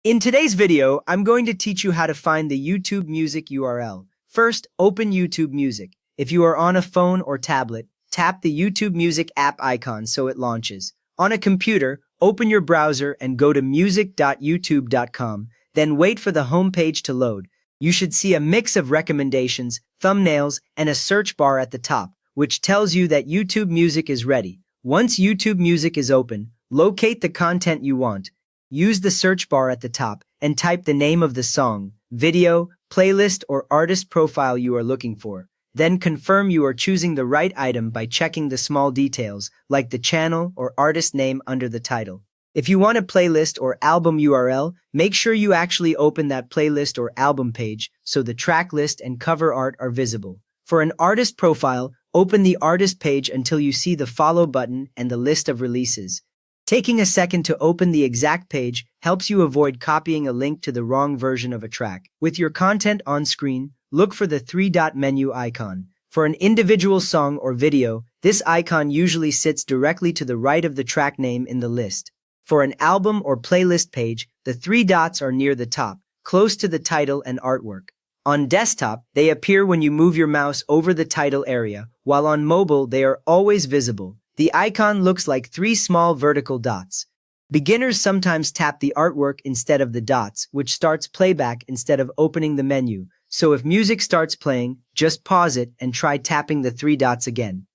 In today's video, I'm going to teach you how to find the YouTube Music URL. First, open YouTube Music. If you are on a phone or tablet, tap the YouTube Music app icon so it launches. On a computer, open your browser and go to music.youtube.com, then wait for the home page to load. You should see a mix of recommendations, thumbnails, and a search bar at the top, which tells you that YouTube Music is ready. Once YouTube Music is open, locate the content you want. Use the search bar at the top and type the name of the song, video, playlist, or artist profile you are looking for. Then confirm you are choosing the right item by checking the small details, like the channel or artist name under the title. If you want a playlist or album URL, make sure you actually open that playlist or album page so the track list and cover art are visible. For an artist profile, open the artist page until you see the follow button and the list of releases. Taking a second to open the exact page helps you avoid copying a link to the wrong version of a track. With your content on screen, look for the three-dot menu icon. For an individual song or video, this icon usually sits directly to the right of the track name in the list. For an album or playlist page, the three dots are near the top, close to the title and artwork. On desktop, they appear when you move your mouse over the title area, while on mobile they are always visible. The icon looks like three small vertical dots. Beginners sometimes tap the artwork instead of the dots, which starts playback instead of opening the menu. So if music starts playing, just pause it and try tapping the three dots again.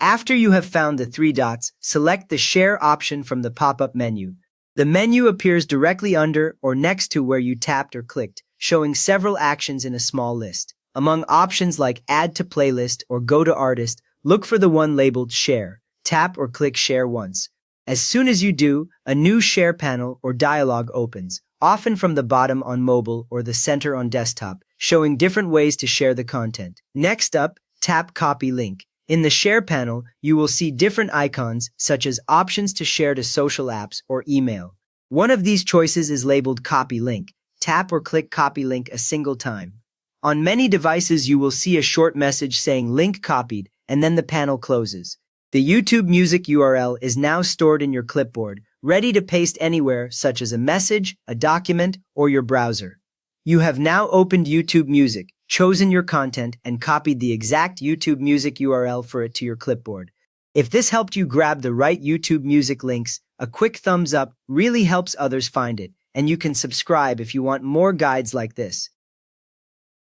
After you have found the three dots, select the Share option from the pop-up menu. The menu appears directly under or next to where you tapped or clicked, showing several actions in a small list. Among options like Add to Playlist or Go to Artist, look for the one labeled Share. Tap or click Share once. As soon as you do, a new Share panel or dialog opens, often from the bottom on mobile or the center on desktop, showing different ways to share the content. Next up, tap Copy Link. In the Share panel, you will see different icons such as options to share to social apps or email. One of these choices is labeled Copy Link. Tap or click Copy Link a single time. On many devices, you will see a short message saying Link Copied, and then the panel closes. The YouTube Music URL is now stored in your clipboard, ready to paste anywhere such as a message, a document, or your browser. You have now opened YouTube Music, chosen your content, and copied the exact YouTube Music URL for it to your clipboard. If this helped you grab the right YouTube Music links, a quick thumbs up really helps others find it, and you can subscribe if you want more guides like this.